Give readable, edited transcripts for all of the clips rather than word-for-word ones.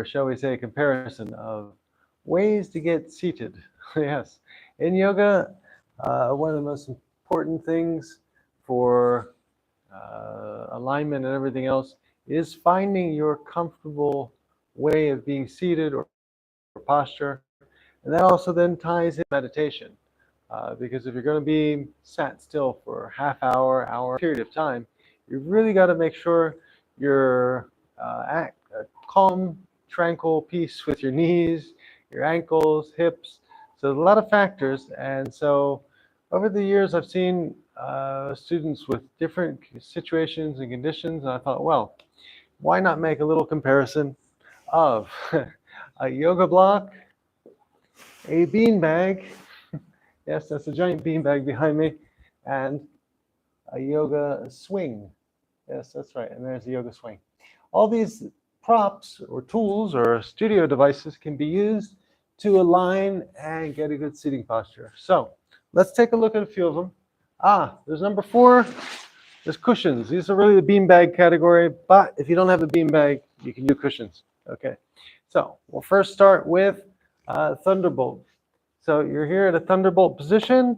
or shall we say, comparison of ways to get seated. Yes, in yoga, one of the most important things for alignment and everything else is finding your comfortable way of being seated or posture. And that also then ties in meditation. Because if you're going to be sat still for half hour period of time, you've really got to make sure you're at a calm, tranquil peace with your knees, your ankles, hips. So there's a lot of factors. And so over the years, I've seen students with different situations and conditions. And I thought, well, why not make a little comparison of a yoga block, a beanbag. Yes, that's a giant beanbag behind me, and a yoga swing. Yes, that's right, and there's a yoga swing. All these props or tools or studio devices can be used to align and get a good seating posture. So let's take a look at a few of them. There's number 4. There's cushions. These are really the beanbag category, but if you don't have a beanbag, you can do cushions. Okay, so we'll first start with Thunderbolt. So you're here at a Thunderbolt position,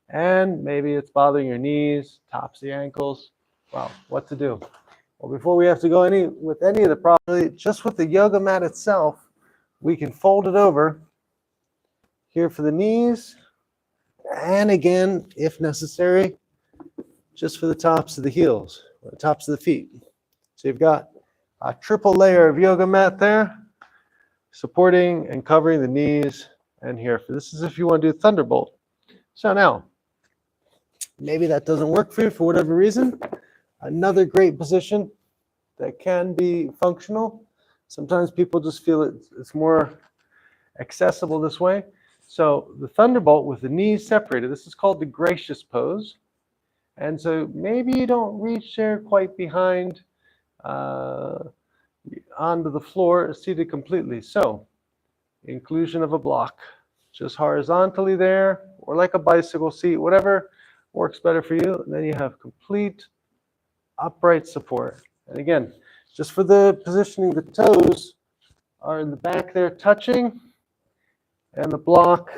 and maybe it's bothering your knees, tops the ankles. Well, what to do? Well, before we have to go with any of the problems, just with the yoga mat itself, we can fold it over here for the knees, and again, if necessary, just for the tops of the heels, or the tops of the feet. So you've got a triple layer of yoga mat there, supporting and covering the knees and here. This is if you want to do Thunderbolt. So now, maybe that doesn't work for you for whatever reason. Another great position that can be functional. Sometimes people just feel it's more accessible this way. So the Thunderbolt with the knees separated, this is called the gracious pose. And so maybe you don't reach there quite behind onto the floor, seated completely. So inclusion of a block, just horizontally there, or like a bicycle seat, whatever works better for you. And then you have complete upright support. And again, just for the positioning, the toes are in the back there touching, and the block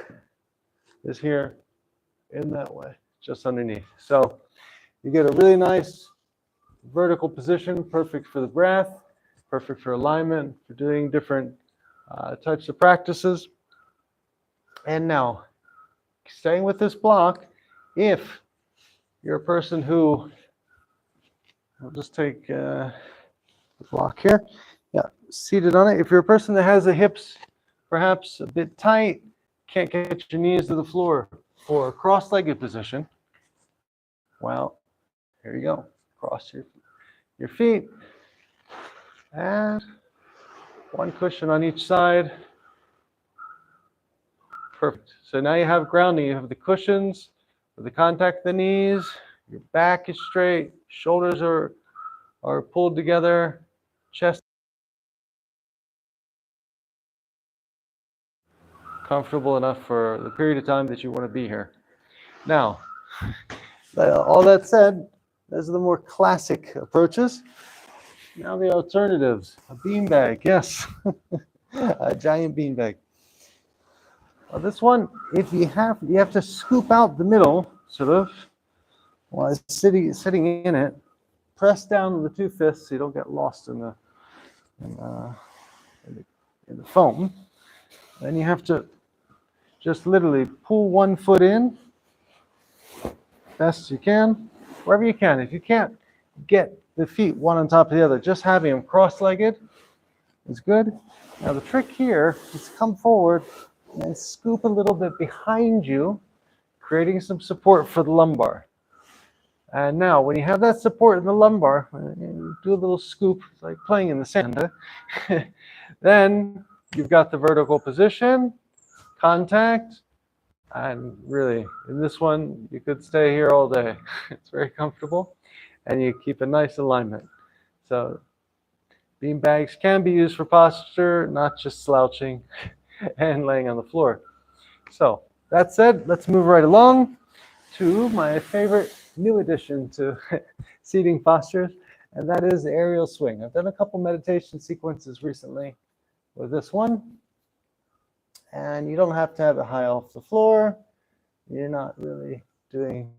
is here in that way, just underneath. So you get a really nice vertical position, perfect for the breath, perfect for alignment, for doing different types of practices. And now, staying with this block, if you're a person who, I'll just take the block here, seated on it. If you're a person that has the hips perhaps a bit tight, can't get your knees to the floor for a cross-legged position, well, here you go. Cross your feet, and one cushion on each side. Perfect. So now you have grounding. You have the cushions with the contact of the knees. Your back is straight. Shoulders are pulled together. Chest comfortable enough for the period of time that you want to be here. Now, all that said, those are the more classic approaches. Now the alternatives. A beanbag, yes. A giant beanbag. Well, this one, if you have to scoop out the middle, sort of, while sitting in it. Press down with the 2 fists so you don't get lost in the foam. Then you have to just literally pull one foot in, best you can, wherever you can. If you can't get the feet one on top of the other, just having them cross-legged is good. Now the trick here is come forward and scoop a little bit behind you, creating some support for the lumbar. And now when you have that support in the lumbar, you do a little scoop, it's like playing in the sand. Then you've got the vertical position, contact, and really, in this one, you could stay here all day. It's very comfortable, and you keep a nice alignment. So bean bags can be used for posture, not just slouching and laying on the floor. So that said, let's move right along to my favorite new addition to seating postures, and that is aerial swing. I've done a couple meditation sequences recently with this one. And you don't have to have it high off the floor. You're not really doing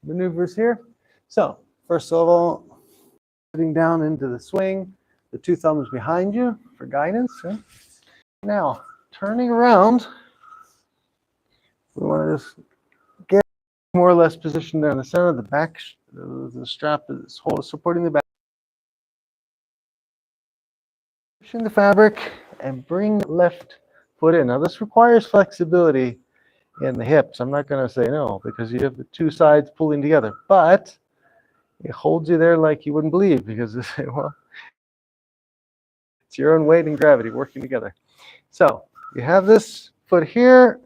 maneuvers here. So first of all, sitting down into the swing, the two thumbs behind you for guidance. Okay? Now turning around, we want to just get more or less positioned there in the center. The back, the strap is supporting the back. Pushing the fabric and bring the left foot in. Now this requires flexibility in the hips. I'm not going to say no because you have the two sides pulling together, but it holds you there like you wouldn't believe because well, it's your own weight and gravity working together. So you have this foot here.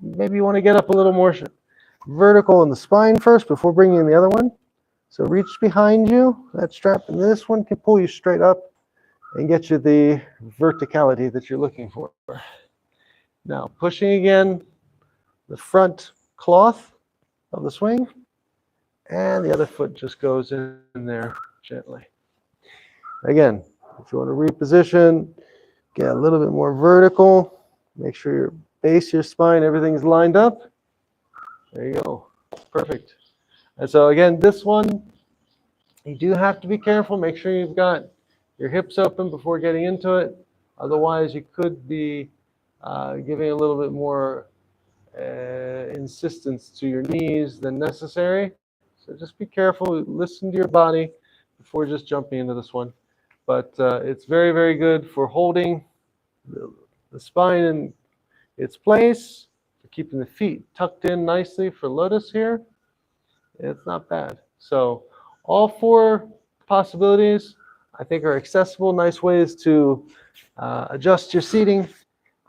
Maybe you want to get up a little more vertical in the spine first before bringing in the other one. So reach behind you, that strap, and this one can pull you straight up and get you the verticality that you're looking for. Now pushing again the front cloth of the swing, and the other foot just goes in there gently. Again, if you want to reposition, get a little bit more vertical, make sure your base, your spine, everything's lined up. There you go, perfect. And so again, this one, you do have to be careful, make sure you've got your hips open before getting into it. Otherwise, you could be giving a little bit more insistence to your knees than necessary. So just be careful, listen to your body before just jumping into this one. But it's very, very good for holding the spine in its place, for keeping the feet tucked in nicely for lotus here. It's not bad. So all four possibilities I think are accessible, nice ways to adjust your seating.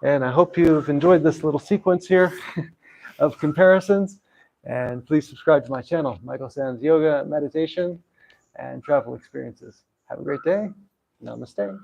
And I hope you've enjoyed this little sequence here of comparisons. And please subscribe to my channel, Michael Sands Yoga, Meditation, and Travel Experiences. Have a great day. Namaste.